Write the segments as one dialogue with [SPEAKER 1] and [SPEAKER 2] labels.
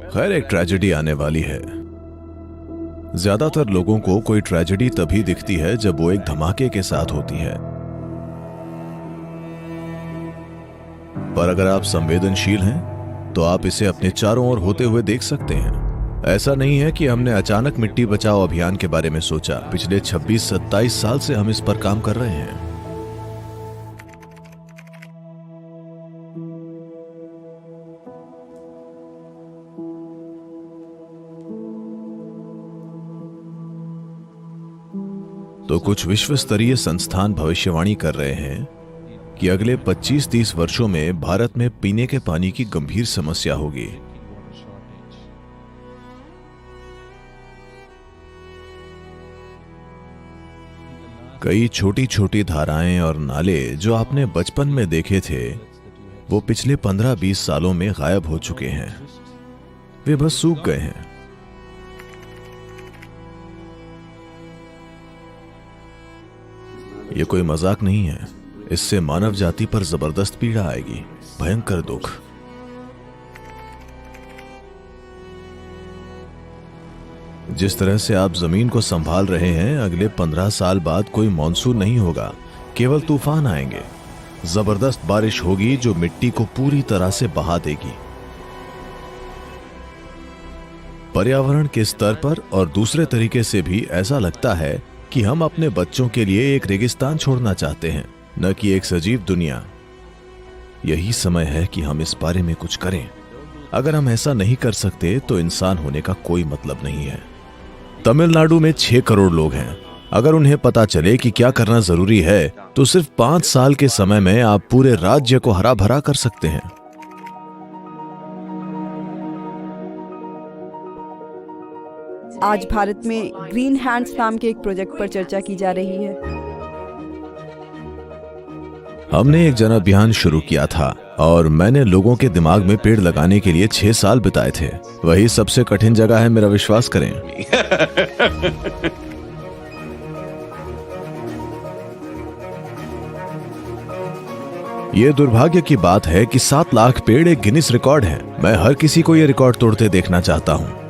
[SPEAKER 1] खैर, एक ट्रेजेडी आने वाली है। ज्यादातर लोगों को कोई ट्रेजेडी तभी दिखती है जब वो एक धमाके के साथ होती है। पर अगर आप संवेदनशील हैं, तो आप इसे अपने चारों ओर होते हुए देख सकते हैं। ऐसा नहीं है कि हमने अचानक मिट्टी बचाओ अभियान के बारे में सोचा। पिछले 26-27 साल से हम इस पर काम कर रहे हैं। तो कुछ विश्व स्तरीय संस्थान भविष्यवाणी कर रहे हैं कि अगले 25-30 वर्षों में भारत में पीने के पानी की गंभीर समस्या होगी। कई छोटी छोटी धाराएं और नाले जो आपने बचपन में देखे थे, वो पिछले 15-20 सालों में गायब हो चुके हैं। वे बस सूख गए हैं। ये कोई मजाक नहीं है। इससे मानव जाति पर जबरदस्त पीड़ा आएगी, भयंकर दुख। जिस तरह से आप जमीन को संभाल रहे हैं, अगले 15 साल बाद कोई मॉनसून नहीं होगा, केवल तूफान आएंगे। जबरदस्त बारिश होगी जो मिट्टी को पूरी तरह से बहा देगी। पर्यावरण के स्तर पर और दूसरे तरीके से भी ऐसा लगता है कि हम अपने बच्चों के लिए एक रेगिस्तान छोड़ना चाहते हैं, न कि एक सजीव दुनिया। यही समय है कि हम इस बारे में कुछ करें। अगर हम ऐसा नहीं कर सकते तो इंसान होने का कोई मतलब नहीं है। तमिलनाडु में 6 करोड़ लोग हैं। अगर उन्हें पता चले कि क्या करना जरूरी है, तो सिर्फ 5 साल के समय में आप पूरे राज्य को हरा भरा कर सकते हैं।
[SPEAKER 2] आज भारत में ग्रीन हैंड्स नाम के एक प्रोजेक्ट पर चर्चा की जा रही है।
[SPEAKER 1] हमने एक जन अभियान शुरू किया था और मैंने लोगों के दिमाग में पेड़ लगाने के लिए 6 साल बिताए थे। वही सबसे कठिन जगह है, मेरा विश्वास करें। ये दुर्भाग्य की बात है कि 7 लाख पेड़ एक गिनीज रिकॉर्ड है। मैं हर किसी को ये रिकॉर्ड तोड़ते देखना चाहता हूं।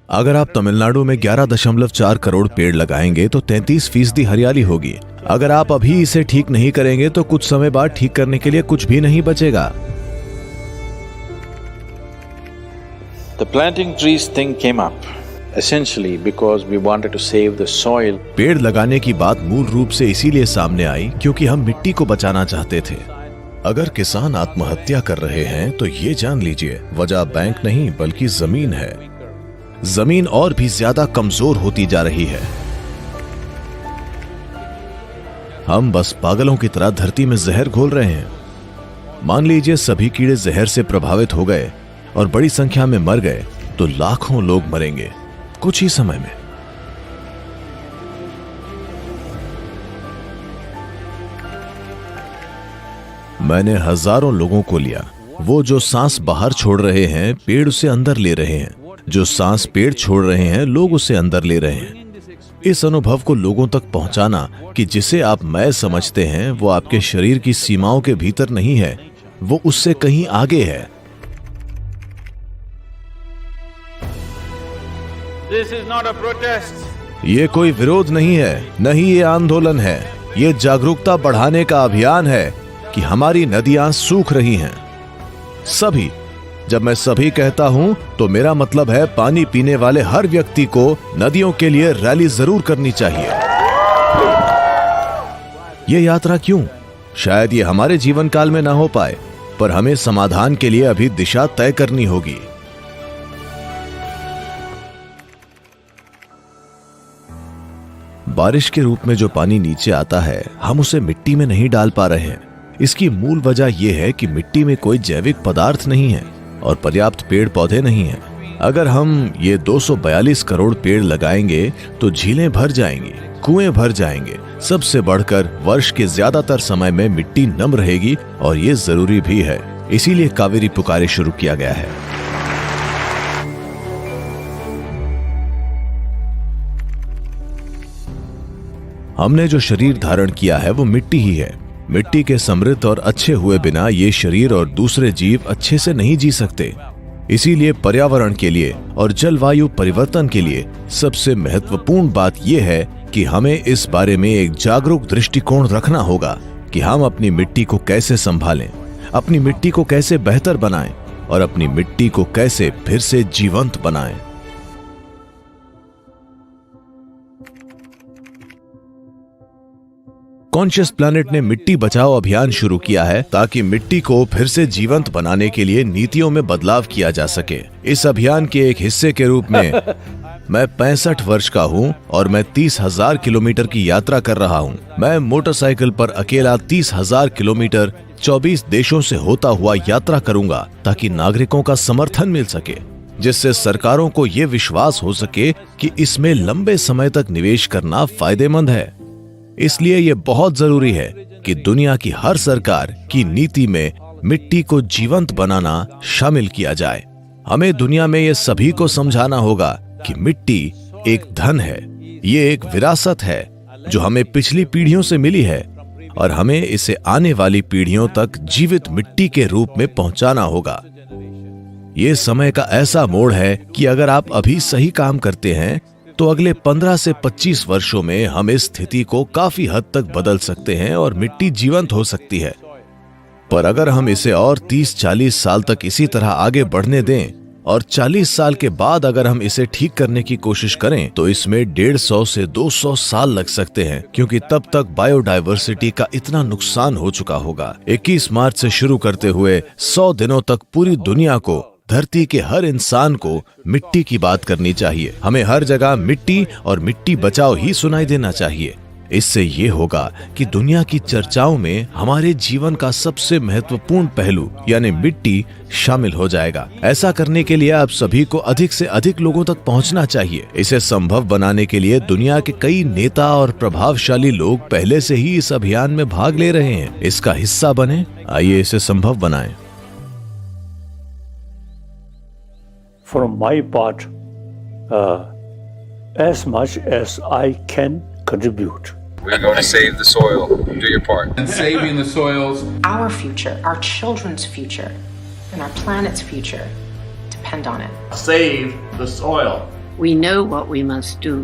[SPEAKER 1] अगर आप तमिलनाडु में 11.4 करोड़ पेड़ लगाएंगे तो 33% हरियाली होगी। अगर आप अभी इसे ठीक नहीं करेंगे तो कुछ समय बाद ठीक करने के लिए कुछ भी नहीं बचेगा।
[SPEAKER 3] The planting trees thing came up essentially because we wanted to save the soil.
[SPEAKER 1] पेड़ लगाने की बात मूल रूप से इसीलिए सामने आई क्योंकि हम मिट्टी को बचाना चाहते थे। अगर किसान आत्महत्या कर रहे हैं तो ये जान लीजिए, वजह बैंक नहीं बल्कि जमीन है। जमीन और भी ज्यादा कमजोर होती जा रही है। हम बस पागलों की तरह धरती में जहर घोल रहे हैं। मान लीजिए सभी कीड़े जहर से प्रभावित हो गए और बड़ी संख्या में मर गए, तो लाखों लोग मरेंगे कुछ ही समय में। मैंने हजारों लोगों को लिया। वो जो सांस बाहर छोड़ रहे हैं, पेड़ उसे अंदर ले रहे हैं। जो सांस पेड़ छोड़ रहे हैं, लोग उसे अंदर ले रहे हैं। इस अनुभव को लोगों तक पहुंचाना कि जिसे आप मैं समझते हैं वो आपके शरीर की सीमाओं के भीतर नहीं है, वो उससे कहीं आगे है।
[SPEAKER 3] This is not a protest.
[SPEAKER 1] ये कोई विरोध नहीं है, न ही ये आंदोलन है। ये जागरूकता बढ़ाने का अभियान है कि हमारी नदियां सूख रही हैं। सभी, जब मैं सभी कहता हूं तो मेरा मतलब है पानी पीने वाले हर व्यक्ति को नदियों के लिए रैली जरूर करनी चाहिए। ये यात्रा क्यों? शायद ये हमारे जीवन काल में ना हो पाए, पर हमें समाधान के लिए अभी दिशा तय करनी होगी। बारिश के रूप में जो पानी नीचे आता है, हम उसे मिट्टी में नहीं डाल पा रहे हैं। इसकी मूल वजह यह है कि मिट्टी में कोई जैविक पदार्थ नहीं है और पर्याप्त पेड़ पौधे नहीं हैं। अगर हम ये 242 करोड़ पेड़ लगाएंगे तो झीलें भर जाएंगी, कुएं भर जाएंगे। सबसे बढ़कर वर्ष के ज्यादातर समय में मिट्टी नम रहेगी और ये जरूरी भी है। इसीलिए कावेरी पुकारे शुरू किया गया है। हमने जो शरीर धारण किया है वो मिट्टी ही है। मिट्टी के समृद्ध और अच्छे हुए बिना ये शरीर और दूसरे जीव अच्छे से नहीं जी सकते। इसीलिए पर्यावरण के लिए और जलवायु परिवर्तन के लिए सबसे महत्वपूर्ण बात यह है कि हमें इस बारे में एक जागरूक दृष्टिकोण रखना होगा कि हम अपनी मिट्टी को कैसे संभालें, अपनी मिट्टी को कैसे बेहतर बनाएं और अपनी मिट्टी को कैसे फिर से जीवंत बनाएं। कॉन्शियस प्लैनेट ने मिट्टी बचाओ अभियान शुरू किया है ताकि मिट्टी को फिर से जीवंत बनाने के लिए नीतियों में बदलाव किया जा सके। इस अभियान के एक हिस्से के रूप में मैं 65 वर्ष का हूं और मैं 30,000 किलोमीटर की यात्रा कर रहा हूं। मैं मोटरसाइकिल पर अकेला 30,000 किलोमीटर 24 देशों से होता हुआ यात्रा करूंगा ताकि नागरिकों का समर्थन मिल सके, जिससे सरकारों को ये विश्वास हो सके कि इसमें लंबे समय तक निवेश करना फायदेमंद है। इसलिए ये बहुत जरूरी है कि दुनिया की हर सरकार की नीति में मिट्टी को जीवंत बनाना शामिल किया जाए। हमें दुनिया में ये सभी को समझाना होगा कि मिट्टी एक धन है, ये एक विरासत है जो हमें पिछली पीढ़ियों से मिली है और हमें इसे आने वाली पीढ़ियों तक जीवित मिट्टी के रूप में पहुंचाना होगा। ये समय का ऐसा मोड़ है कि अगर आप अभी सही काम करते हैं तो अगले 15 से 25 वर्षों में हम इस स्थिति को काफी हद तक बदल सकते हैं और मिट्टी जीवंत हो सकती है। पर अगर हम इसे और 30-40 साल तक इसी तरह आगे बढ़ने दें और 40 साल के बाद अगर हम इसे ठीक करने की कोशिश करें तो इसमें 150 से 200 साल लग सकते हैं, क्योंकि तब तक बायोडायवर्सिटी का इतना नुकसान हो चुका होगा। 21 मार्च से शुरू करते हुए 100 दिनों तक पूरी दुनिया को, धरती के हर इंसान को मिट्टी की बात करनी चाहिए। हमें हर जगह मिट्टी और मिट्टी बचाओ ही सुनाई देना चाहिए। इससे ये होगा कि दुनिया की चर्चाओं में हमारे जीवन का सबसे महत्वपूर्ण पहलू यानी मिट्टी शामिल हो जाएगा। ऐसा करने के लिए आप सभी को अधिक से अधिक लोगों तक पहुंचना चाहिए। इसे संभव बनाने के लिए दुनिया के कई नेता और प्रभावशाली लोग पहले से ही इस अभियान में भाग ले रहे हैं। इसका हिस्सा बने, आइए इसे संभव बनाएं।
[SPEAKER 4] From my part, as much as I can contribute.
[SPEAKER 5] We're going to save the soil. Do your part.
[SPEAKER 6] And saving the soils.
[SPEAKER 7] Our future, our children's future, and our planet's future depend on it.
[SPEAKER 8] Save the soil.
[SPEAKER 9] We know what we must do,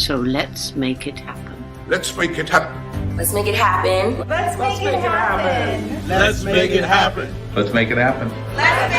[SPEAKER 9] so let's make it happen.
[SPEAKER 6] Let's make it happen.
[SPEAKER 10] Let's make it happen.
[SPEAKER 8] Let's make it happen. Let's make it happen.
[SPEAKER 5] Let's make it happen.
[SPEAKER 10] Let's make